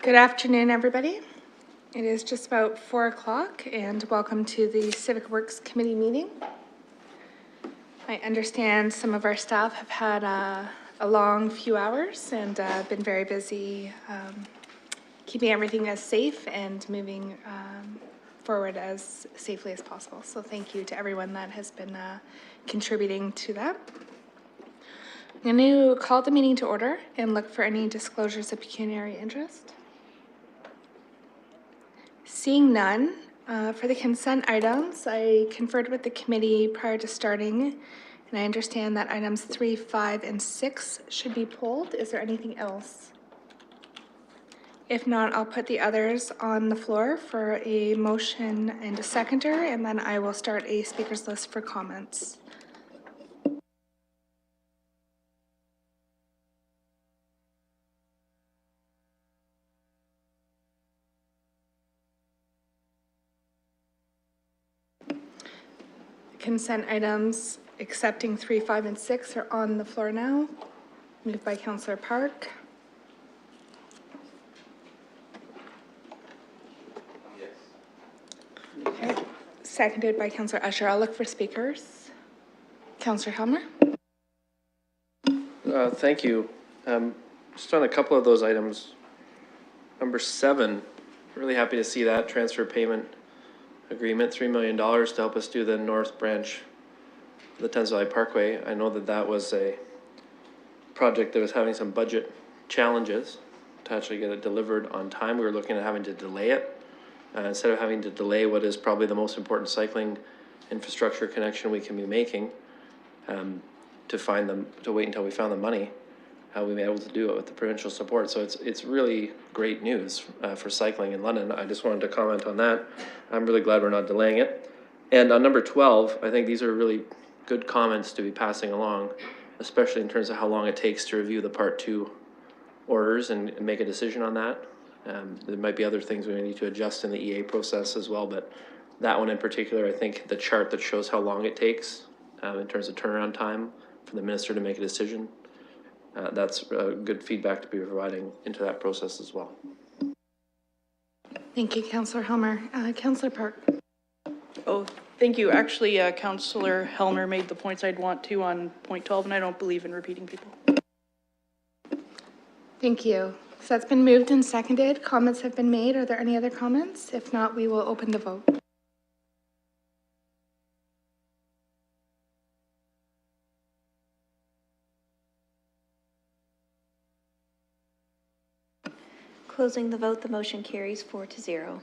Good afternoon, everybody. It is just about 4 o'clock, and welcome to the Civic Works Committee meeting. I understand some of our staff have had a long few hours and been very busy keeping everything as safe and moving forward as safely as possible. So thank you to everyone that has been contributing to that. I'm going to call the meeting to order and look for any disclosures of pecuniary interest. Seeing none, for the consent items, I conferred with the committee prior to starting, and I understand that items 3, 5, and 6 should be pulled. Is there anything else? If not, I'll put the others on the floor for a motion and a seconder, and then I will start a speakers list for comments. Consent items accepting 3, 5, and 6 are on the floor now. Moved by Councillor Park. Yes. Okay. Seconded by Councillor Usher. I'll look for speakers. Councillor Helmer. Thank you. Just on a couple of those items. Number 7, really happy to see that transfer payment agreement, $3 million to help us do the north branch of the Thames Valley Parkway. I know that that was a project that was having some budget challenges to actually get it delivered on time. We were looking at having to delay it. Instead of having to delay what is probably the most important cycling infrastructure connection we can be making, to wait until we found the money, we were able to do it with the provincial support. So it's really great news for cycling in London. I just wanted to comment on that. I'm really glad we're not delaying it. And on number 12, I think these are really good comments to be passing along, especially in terms of how long it takes to review the Part 2 orders and make a decision on that. There might be other things we need to adjust in the EA process as well, but that one in particular, I think the chart that shows how long it takes in terms of turnaround time for the minister to make a decision, that's good feedback to be providing into that process as well. Thank you, Councillor Helmer. Councillor Park. Oh, thank you. Actually, Councillor Helmer made the points I'd want to on point 12, and I don't believe in repeating people. Thank you. So that's been moved and seconded. Comments have been made. Are there any other comments? If not, we will open the vote. Closing the vote, the motion carries 4-0.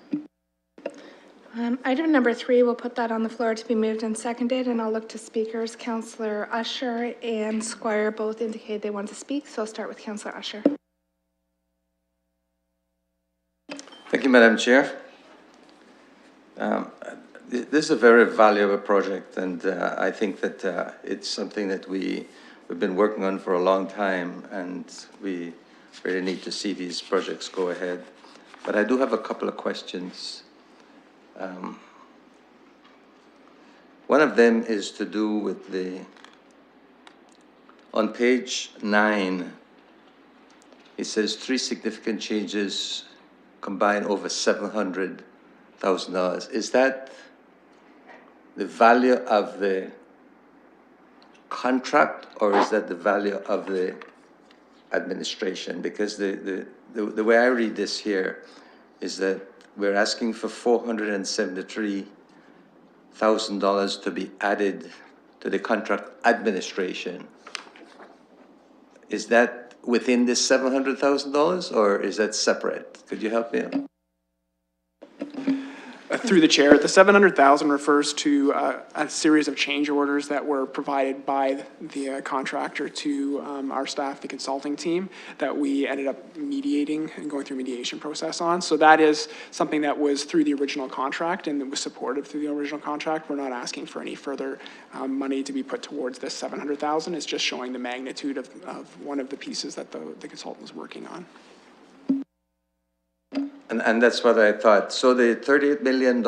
Item number 3, we'll put that on the floor to be moved and seconded, and I'll look to speakers. Councillor Usher and Squire both indicated they want to speak, so I'll start with Councillor Usher. Thank you, Madam Chair. This is a very valuable project, and I think that it's something that we've been working on for a long time, and we really need to see these projects go ahead. But I do have a couple of questions. One of them is to do with on page 9, it says 3 significant changes combined over $700,000. Is that the value of the contract, or is that the value of the administration? Because the way I read this here is that we're asking for $473,000 to be added to the contract administration. Is that within this $700,000, or is that separate? Could you help me out? Through the chair, the $700,000 refers to a series of change orders that were provided by the contractor to our staff, the consulting team, that we ended up mediating and going through mediation process on. So that is something that was through the original contract and that was supported through the original contract. We're not asking for any further money to be put towards this $700,000. It's just showing the magnitude of one of the pieces that the consultant was working on. And that's what I thought. So the $38 million,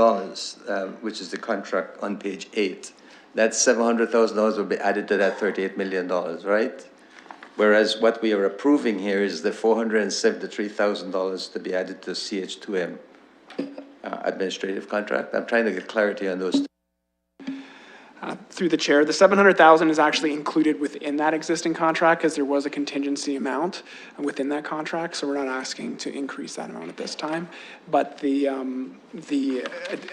which is the contract on page 8, that $700,000 will be added to that $38 million, right? Whereas what we are approving here is the $473,000 to be added to CH2M administrative contract. I'm trying to get clarity on those. Through the chair, the 700,000 is actually included within that existing contract because there was a contingency amount within that contract, so we're not asking to increase that amount at this time. But the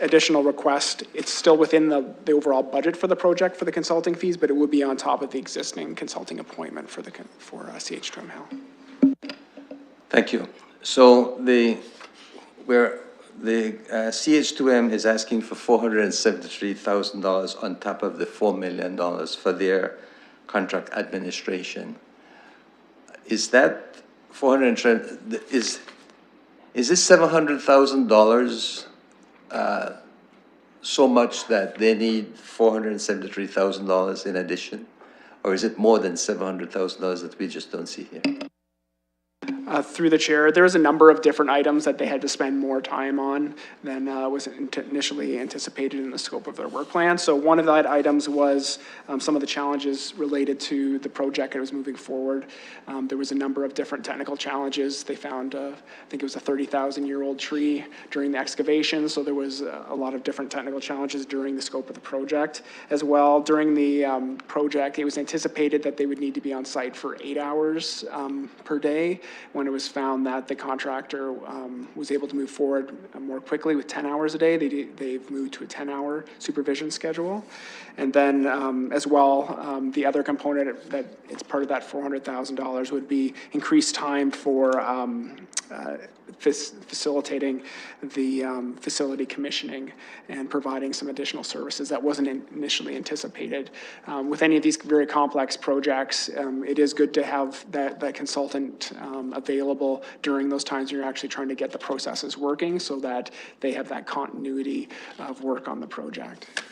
additional request, it's still within the overall budget for the project for the consulting fees, but it would be on top of the existing consulting appointment for CH2M Hill. Thank you. So the CH2M is asking for $473,000 on top of the $4 million for their contract administration. Is that is this $700,000 so much that they need $473,000 in addition? Or is it more than $700,000 that we just don't see here? Through the chair, there was a number of different items that they had to spend more time on than was initially anticipated in the scope of their work plan. So one of the items was some of the challenges related to the project that was moving forward. There was a number of different technical challenges. They found, I think it was a 30,000-year-old tree during the excavation, so there was a lot of different technical challenges during the scope of the project. As well, during the project, it was anticipated that they would need to be on site for 8 hours per day, when it was found that the contractor was able to move forward more quickly with 10 hours a day. They've moved to a 10-hour supervision schedule. And then as well, the other component that it's part of that $400,000 would be increased time for facilitating the facility commissioning and providing some additional services that wasn't initially anticipated. With any of these very complex projects, it is good to have that consultant available during those times when you're actually trying to get the processes working so that they have that continuity of work on the project.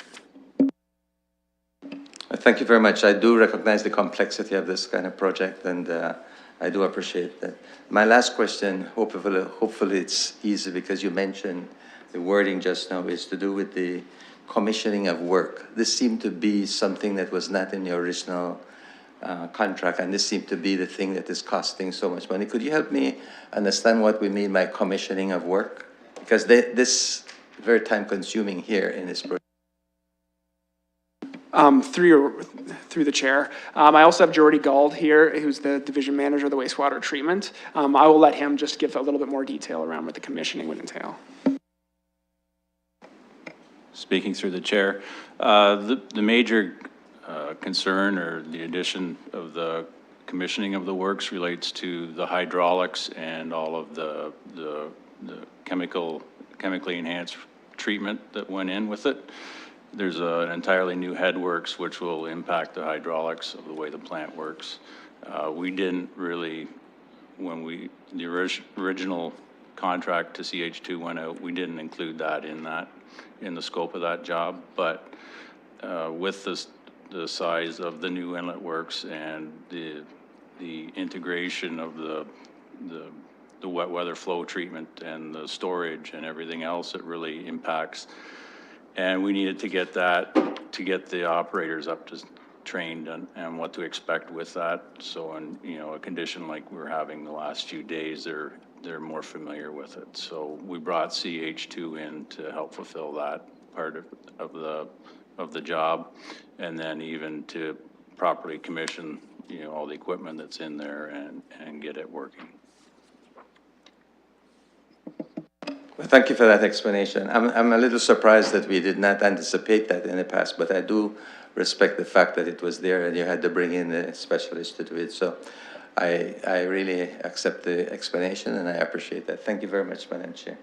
Thank you very much. I do recognize the complexity of this kind of project, and I do appreciate that. My last question, hopefully it's easy because you mentioned the wording just now, is to do with the commissioning of work. This seemed to be something that was not in the original contract, and this seemed to be the thing that is costing so much money. Could you help me understand what we mean by commissioning of work? Because this is very time-consuming here in this project. Through the chair. I also have Jordy Gald here, who's the division manager of the wastewater treatment. I will let him just give a little bit more detail around what the commissioning would entail. Speaking through the chair, the major concern or the addition of the commissioning of the works relates to the hydraulics and all of the chemically enhanced treatment that went in with it. There's an entirely new headworks which will impact the hydraulics of the way the plant works. We didn't really, when the original contract to CH2 went out, we didn't include that in the scope of that job. But with the size of the new inlet works and the integration of the wet weather flow treatment and the storage and everything else, it really impacts. And we needed to get the operators up to trained and what to expect with that. So in a condition like we're having the last few days, they're more familiar with it. So we brought CH2 in to help fulfill that part of the job, and then even to properly commission all the equipment that's in there and get it working. Well, thank you for that explanation. I'm a little surprised that we did not anticipate that in the past, but I do respect the fact that it was there and you had to bring in a specialist to do it. So I really accept the explanation and I appreciate that. Thank you very much, Madam Chair.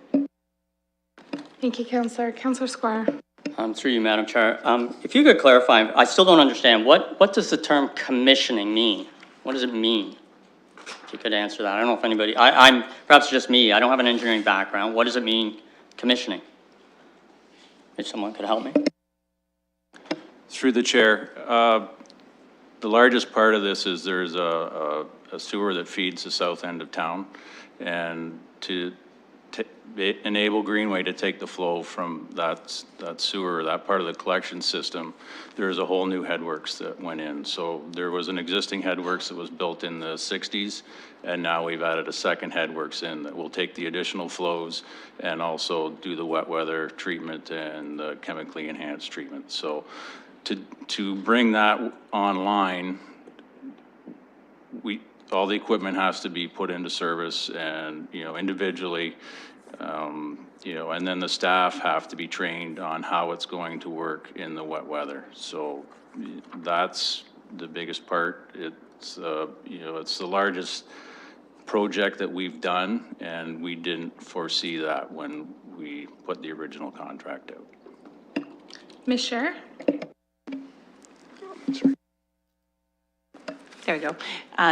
Thank you, Councillor. Councillor Squire. Through you, Madam Chair. If you could clarify, I still don't understand, what does the term commissioning mean? What does it mean? If you could answer that. I don't know if anybody, I'm perhaps just me. I don't have an engineering background. What does it mean, commissioning? If someone could help me. Through the chair, the largest part of this is there's a sewer that feeds the south end of town, and enable Greenway to take the flow from that sewer, that part of the collection system, there's a whole new headworks that went in. So there was an existing headworks that was built in the 60s, and now we've added a second headworks in that will take the additional flows and also do the wet weather treatment and the chemically enhanced treatment. So to bring that online, all the equipment has to be put into service and, individually, and then the staff have to be trained on how it's going to work in the wet weather. So that's the biggest part. It's the largest project that we've done, and we didn't foresee that when we put the original contract out. Ms. Scher? There we go.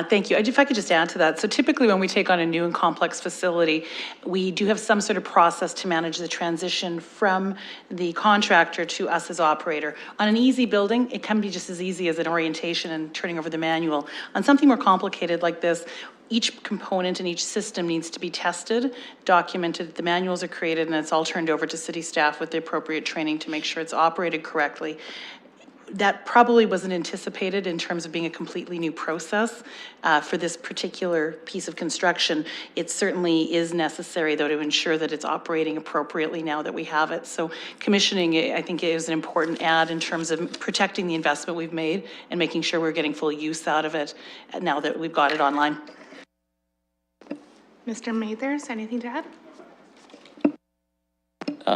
Thank you. If I could just add to that. So typically when we take on a new and complex facility, we do have some sort of process to manage the transition from the contractor to us as operator. On an easy building, it can be just as easy as an orientation and turning over the manual. On something more complicated like this, each component and each system needs to be tested, documented, the manuals are created, and it's all turned over to city staff with the appropriate training to make sure it's operated correctly. That probably wasn't anticipated in terms of being a completely new process for this particular piece of construction. It certainly is necessary, though, to ensure that it's operating appropriately now that we have it. So commissioning, I think, is an important add in terms of protecting the investment we've made and making sure we're getting full use out of it now that we've got it online. Mr. Mathers, anything to add?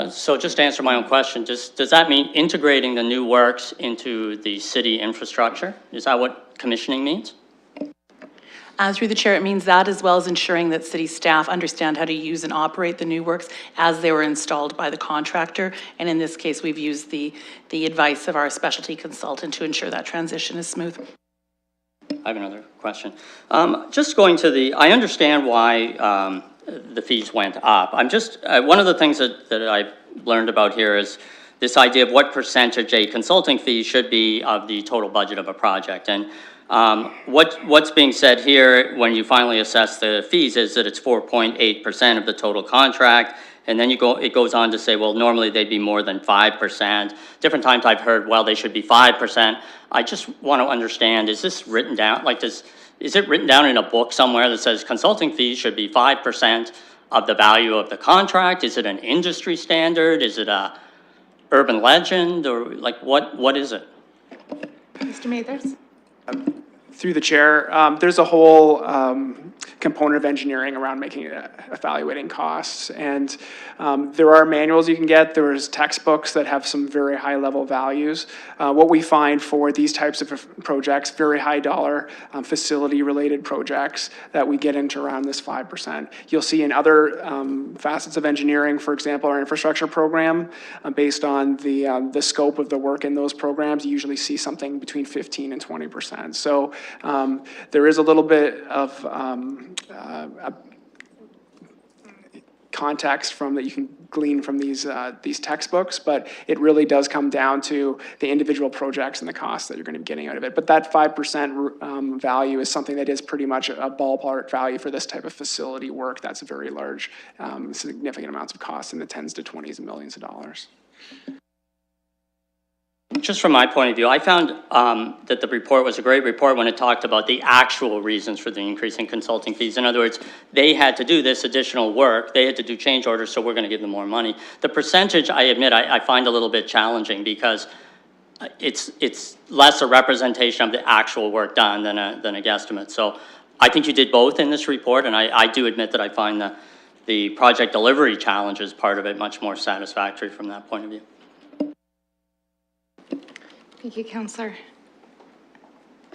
So just to answer my own question, does that mean integrating the new works into the city infrastructure? Is that what commissioning means? Through the chair, it means that, as well as ensuring that city staff understand how to use and operate the new works as they were installed by the contractor. And in this case, we've used the advice of our specialty consultant to ensure that transition is smooth. I have another question. Just going to I understand why the fees went up. I'm just, one of the things that I've learned about here is this idea of what percentage a consulting fee should be of the total budget of a project. And what's being said here when you finally assess the fees is that it's 4.8% of the total contract. And then it goes on to say, well, normally they'd be more than 5%. Different times I've heard, well, they should be 5%. I just want to understand, is this written down? Is it written down in a book somewhere that says consulting fees should be 5% of the value of the contract? Is it an industry standard? Is it a urban legend? Or what is it? Mr. Mathers? Through the chair, there's a whole component of engineering around evaluating costs. And there are manuals you can get. There's textbooks that have some very high level values. What we find for these types of projects, very high dollar facility related projects, that we get into around this 5%. You'll see in other facets of engineering, for example, our infrastructure program, based on the scope of the work in those programs, you usually see something between 15 and 20%. So there is a little bit of context that you can glean from these textbooks, but it really does come down to the individual projects and the costs that you're going to be getting out of it. But that 5% value is something that is pretty much a ballpark value for this type of facility work. That's a very large, significant amounts of costs in the tens to 20s of millions of dollars. Just from my point of view, I found that the report was a great report when it talked about the actual reasons for the increase in consulting fees. In other words, they had to do this additional work. They had to do change orders, so we're going to give them more money. The percentage, I admit, I find a little bit challenging because it's less a representation of the actual work done than a guesstimate. So I think you did both in this report, and I do admit that I find the project delivery challenges part of it much more satisfactory from that point of view. Thank you, Councillor.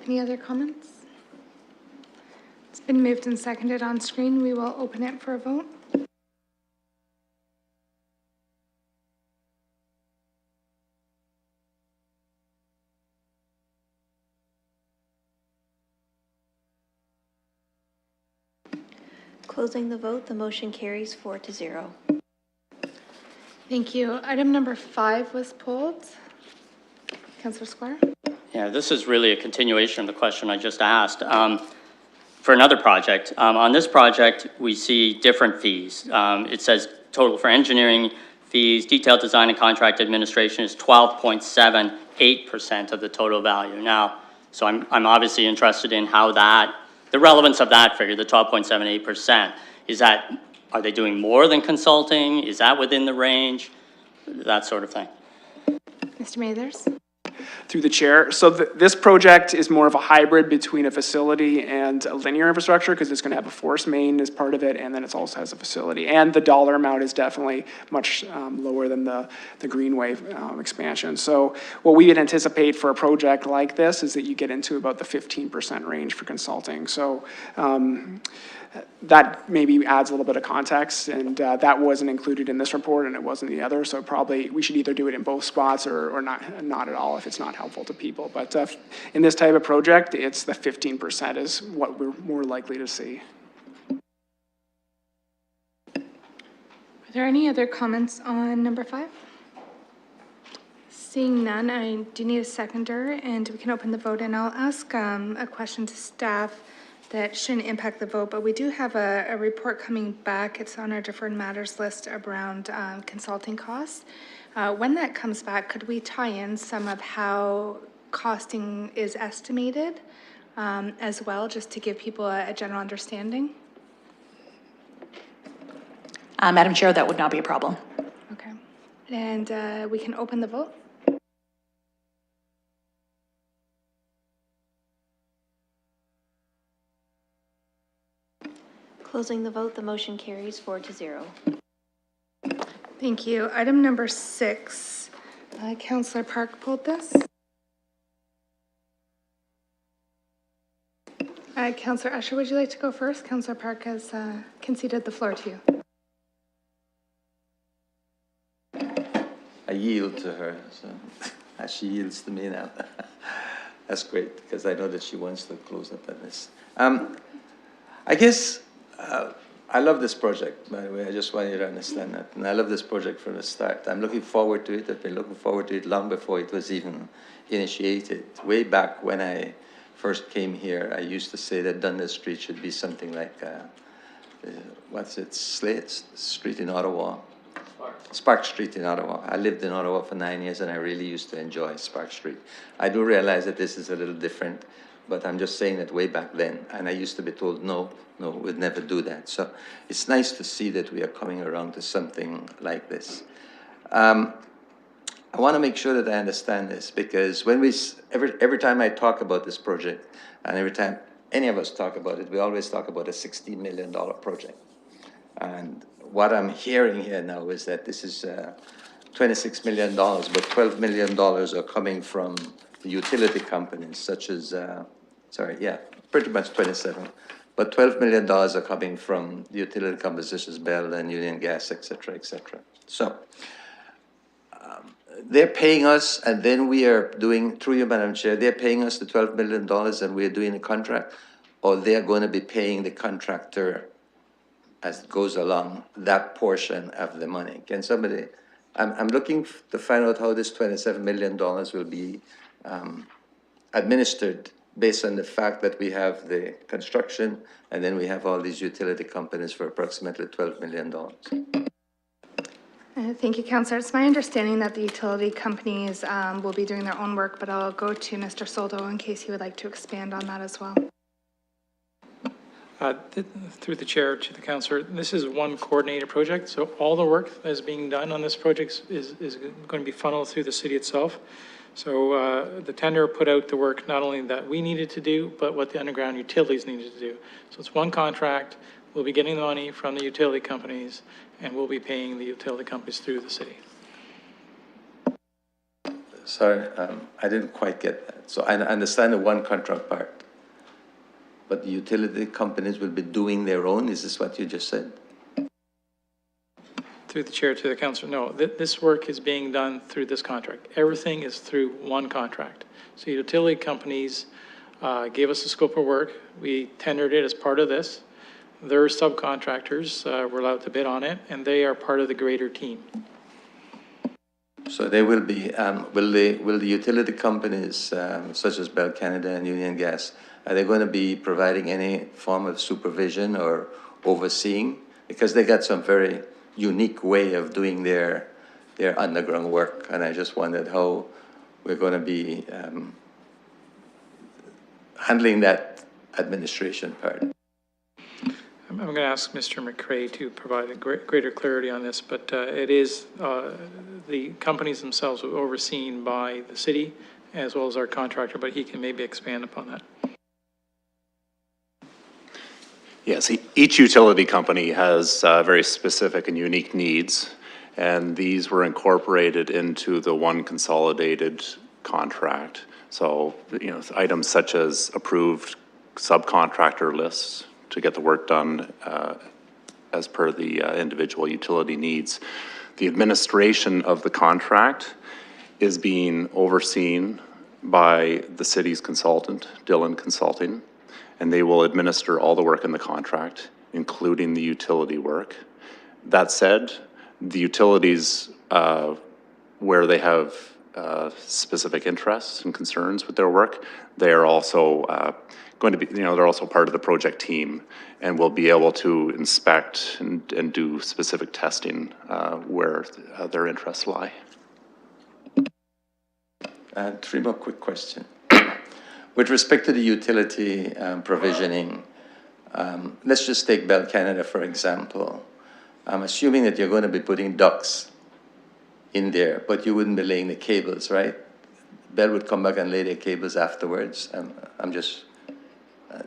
Any other comments? It's been moved and seconded on screen. We will open it for a vote. Closing the vote, the motion carries 4-0. Thank you. Item number 5 was pulled. Councillor Squire? Yeah, this is really a continuation of the question I just asked. For another project, on this project, we see different fees. It says total for engineering fees, detailed design and contract administration is 12.78% of the total value. Now, so I'm obviously interested in how that, the relevance of that figure, the 12.78%, is that, are they doing more than consulting? Is that within the range? That sort of thing. Mr. Mathers? Through the chair. So this project is more of a hybrid between a facility and a linear infrastructure because it's going to have a force main as part of it, and then it also has a facility. And the dollar amount is definitely much lower than the Greenway expansion. So what we would anticipate for a project like this is that you get into about the 15% range for consulting. So that maybe adds a little bit of context, and that wasn't included in this report and it wasn't the other, so probably we should either do it in both spots or not at all if it's not helpful to people. But in this type of project, it's the 15% is what we're more likely to see. Are there any other comments on number 5? Seeing none, I do need a seconder, and we can open the vote, and I'll ask a question to staff that shouldn't impact the vote, but we do have a report coming back. It's on our deferred matters list around consulting costs. When that comes back, could we tie in some of how costing is estimated as well, just to give people a general understanding? Madam Chair, that would not be a problem. Okay. And we can open the vote. Closing the vote, the motion carries 4-0. Thank you. Item number 6, Councillor Park pulled this. Councillor Usher, would you like to go first? Councillor Park has conceded the floor to you. I yield to her, so as she yields to me now. That's great, because I know that she wants to close up on this. I guess I love this project, by the way. I just want you to understand that. And I love this project from the start. I'm looking forward to it. I've been looking forward to it long before it was even initiated. Way back when I first came here, I used to say that Dundas Street should be something like, what's it, Slate Street in Ottawa? Spark Street in Ottawa. I lived in Ottawa for 9 years, and I really used to enjoy Spark Street. I do realize that this is a little different, but I'm just saying that way back then, and I used to be told, no, we'd never do that. So it's nice to see that we are coming around to something like this. I want to make sure that I understand this, because when every time I talk about this project, and every time any of us talk about it, we always talk about a $16 million project. And what I'm hearing here now is that this is $26 million, but $12 million are coming from the utility companies, such as, pretty much 27. But $12 million are coming from the utility companies such as Bell and Union Gas, et cetera, et cetera. So they're paying us, and then we are doing, through you, Madam Chair, they're paying us the $12 million and we're doing a contract, or they're going to be paying the contractor as it goes along that portion of the money. Can somebody, I'm looking to find out how this $27 million will be administered based on the fact that we have the construction and then we have all these utility companies for approximately $12 million. Thank you, Councillor. It's my understanding that the utility companies will be doing their own work, but I'll go to Mr. Soldo in case he would like to expand on that as well. Through the chair to the councillor, this is one coordinated project, so all the work that is being done on this project is going to be funneled through the city itself. So the tender put out the work not only that we needed to do, but what the underground utilities needed to do. So it's one contract. We'll be getting the money from the utility companies, and we'll be paying the utility companies through the city. Sorry, I didn't quite get that. So I understand the one contract part, but the utility companies will be doing their own? Is this what you just said? Through the chair to the councillor, no, this work is being done through this contract. Everything is through one contract. So utility companies gave us the scope of work. We tendered it as part of this. Their subcontractors were allowed to bid on it, and they are part of the greater team. So they will be, will the utility companies, such as Bell Canada and Union Gas, are they going to be providing any form of supervision or overseeing? Because they got some very unique way of doing their underground work. And I just wondered how we're going to be handling that administration part. I'm going to ask Mr. McCray to provide a greater clarity on this, but it is the companies themselves are overseen by the city as well as our contractor, but he can maybe expand upon that. Yes, each utility company has very specific and unique needs, and these were incorporated into the one consolidated contract. So, you know, items such as approved subcontractor lists to get the work done as per the individual utility needs. The administration of the contract is being overseen by the city's consultant, Dillon Consulting, and they will administer all the work in the contract, including the utility work. That said, the utilities, where they have specific interests and concerns with their work, they are also going to be, you know, they're also part of the project team and will be able to inspect and do specific testing where their interests lie. Three more quick questions. With respect to the utility provisioning, let's just take Bell Canada, for example. I'm assuming that you're going to be putting ducts in there, but you wouldn't be laying the cables, right? Bell would come back and lay their cables afterwards.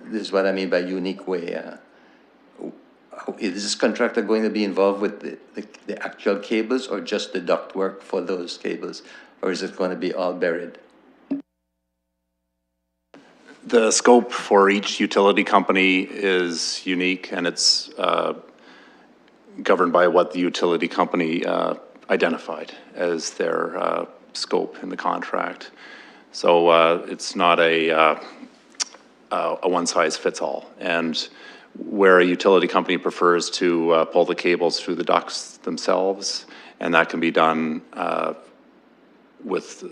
This is what I mean by unique way. Is this contractor going to be involved with the actual cables or just the duct work for those cables? Or is it going to be all buried? The scope for each utility company is unique, and it's governed by what the utility company identified as their scope in the contract. So it's not a one-size-fits-all. And where a utility company prefers to pull the cables through the ducts themselves, and that can be done with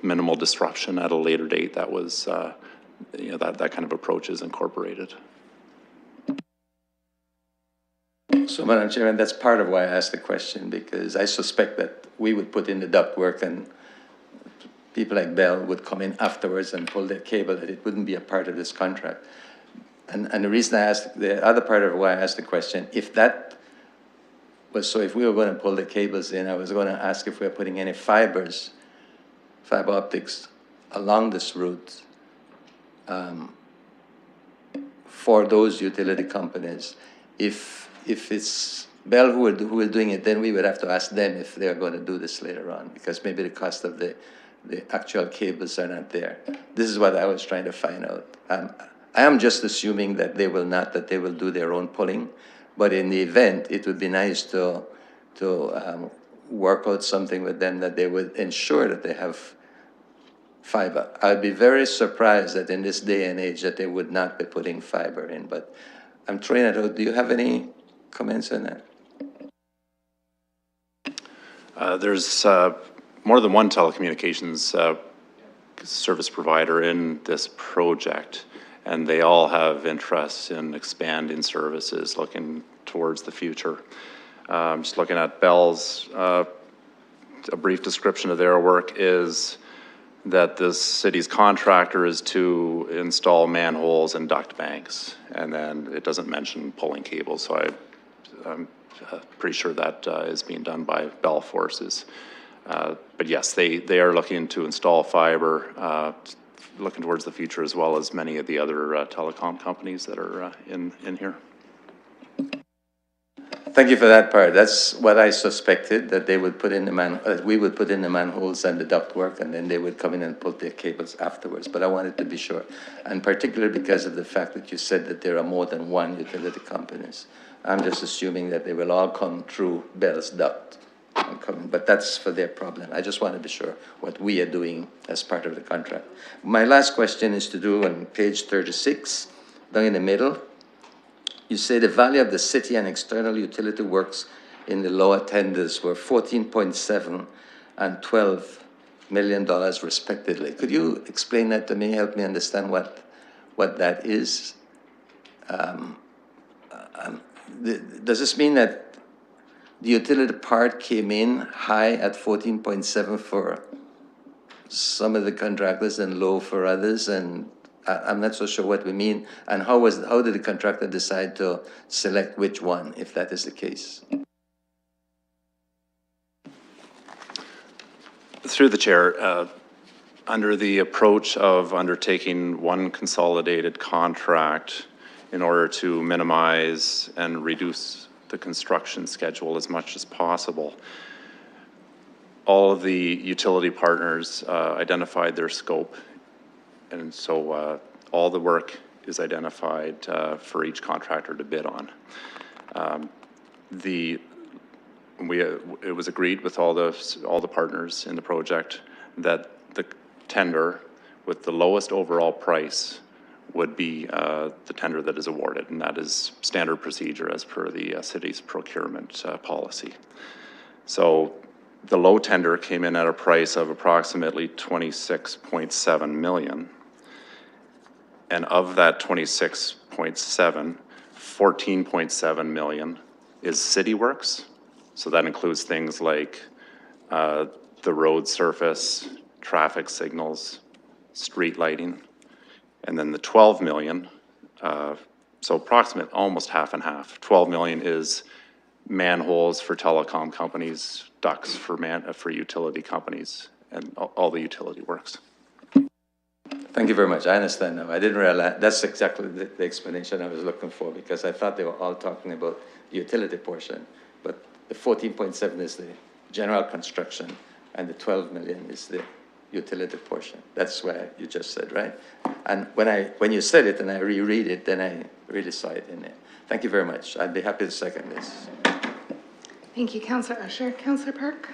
minimal disruption at a later date, that was, you know, that kind of approach is incorporated. So, Madam Chairman, that's part of why I asked the question, because I suspect that we would put in the ductwork and people like Bell would come in afterwards and pull their cable, that it wouldn't be a part of this contract. And the reason I asked, the other part of why I asked the question, if that was so, if we were going to pull the cables in, I was going to ask if we're putting any fiber optics along this route for those utility companies. If it's Bell who are doing it, then we would have to ask them if they're going to do this later on, because maybe the cost of the actual cables are not there. This is what I was trying to find out. I am just assuming that they will not, that they will do their own pulling, but in the event, it would be nice to work out something with them that they would ensure that they have fiber. I'd be very surprised that in this day and age that they would not be putting fiber in, but I'm throwing it out. Do you have any comments on that? There's more than one telecommunications service provider in this project, and they all have interests in expanding services looking towards the future. Just looking at Bell's, a brief description of their work is that this city's contractor is to install manholes and duct banks, and then it doesn't mention pulling cables, so I'm pretty sure that is being done by Bell Forces. But yes, they are looking to install fiber, looking towards the future, as well as many of the other telecom companies that are in here. Thank you for that part. That's what I suspected, that they would put in we would put in the manholes and the ductwork, and then they would come in and put their cables afterwards. But I wanted to be sure, and particularly because of the fact that you said that there are more than one utility companies. I'm just assuming that they will all come through Bell's duct. But that's for their problem. I just want to be sure what we are doing as part of the contract. My last question is to do on page 36, down in the middle. You say the value of the city and external utility works in the lower tenders were $14.7 and $12 million respectively. Could you explain that to me? Help me understand what that is. Does this mean that the utility part came in high at 14.7 for some of the contractors and low for others, and I'm not so sure what we mean. And how did the contractor decide to select which one, if that is the case? Through the chair, under the approach of undertaking one consolidated contract in order to minimize and reduce the construction schedule as much as possible, all of the utility partners identified their scope, and so all the work is identified for each contractor to bid on. It was agreed with all the partners in the project that the tender with the lowest overall price would be the tender that is awarded, and that is standard procedure as per the city's procurement policy. So the low tender came in at a price of approximately 26.7 million. And of that 26.7, 14.7 million is city works. So that includes things like the road surface, traffic signals, street lighting. And then the 12 million, so approximate, almost half and half. 12 million is manholes for telecom companies, ducts for utility companies, and all the utility works. Thank you very much. I understand now. I didn't realize, that's exactly the explanation I was looking for, because I thought they were all talking about the utility portion. But the 14.7 is the general construction, and the 12 million is the utility portion. That's where you just said, right? And when you said it and I reread it, then I really saw it in there. Thank you very much. I'd be happy to second this. Thank you, Councillor Usher. Councillor Park?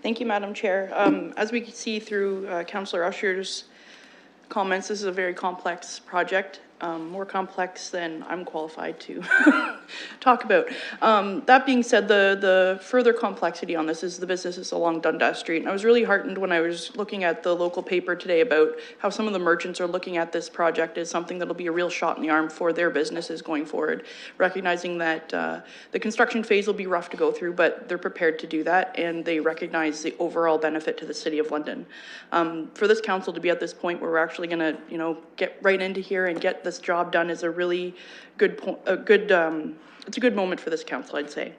Thank you, Madam Chair. As we can see through Councillor Usher's comments, this is a very complex project, more complex than I'm qualified to talk about. That being said, the further complexity on this is the businesses along Dundas Street. And I was really heartened when I was looking at the local paper today about how some of the merchants are looking at this project as something that'll be a real shot in the arm for their businesses going forward, recognizing that the construction phase will be rough to go through, but they're prepared to do that, and they recognize the overall benefit to the City of London. For this council to be at this point where we're actually going to, get right into here and get this job done is a really good it's a good moment for this council, I'd say.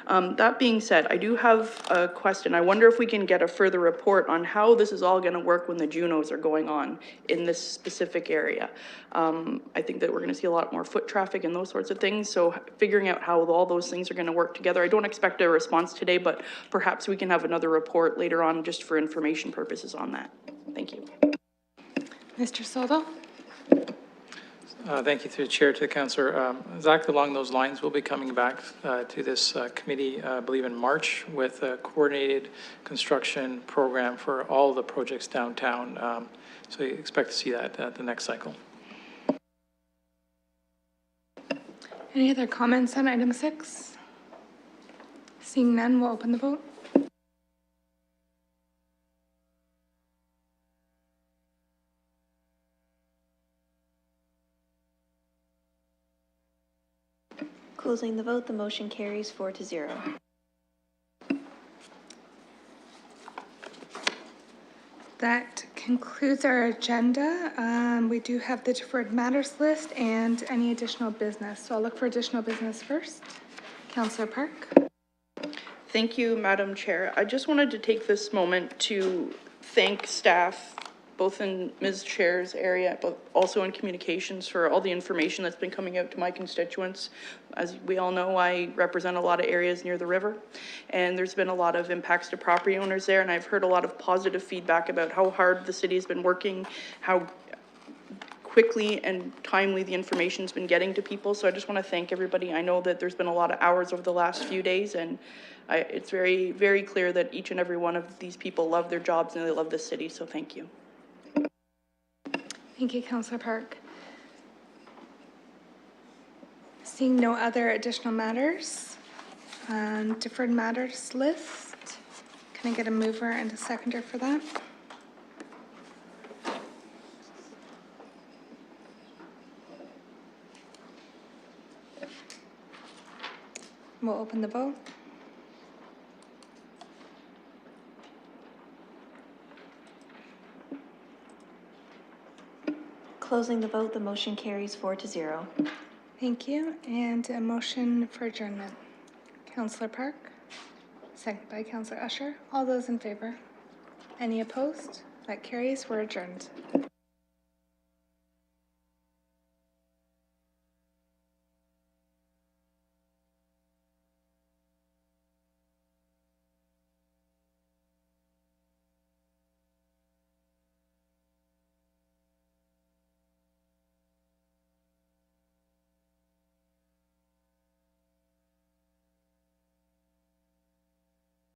That being said, I do have a question. I wonder if we can get a further report on how this is all going to work when the Junos are going on in this specific area. I think that we're going to see a lot more foot traffic and those sorts of things. So figuring out how all those things are going to work together. I don't expect a response today, but perhaps we can have another report later on just for information purposes on that. Thank you. Mr. Soldo? Thank you, through the chair, to the councillor. Exactly along those lines, we'll be coming back to this committee, I believe in March, with a coordinated construction program for all the projects downtown. So you expect to see that at the next cycle. Any other comments on item 6? Seeing none, we'll open the vote. Closing the vote, the motion carries 4-0. That concludes our agenda. We do have the deferred matters list and any additional business. So I'll look for additional business first. Councillor Park. Thank you, Madam Chair. I just wanted to take this moment to thank staff, both in Ms. Chair's area, but also in communications, for all the information that's been coming out to my constituents. As we all know, I represent a lot of areas near the river, and there's been a lot of impacts to property owners there, and I've heard a lot of positive feedback about how hard the city's been working, how quickly and timely the information's been getting to people. So I just want to thank everybody. I know that there's been a lot of hours over the last few days, and it's very, very clear that each and every one of these people love their jobs and they love this city, so thank you. Thank you, Councillor Park. Seeing no other additional matters, deferred matters list. Can I get a mover and a seconder for that? We'll open the vote. Closing the vote, the motion carries 4-0. Thank you. And a motion for adjournment. Counselor Park, second by Counselor Usher. All those in favor? Any opposed? That carries. We're adjourned.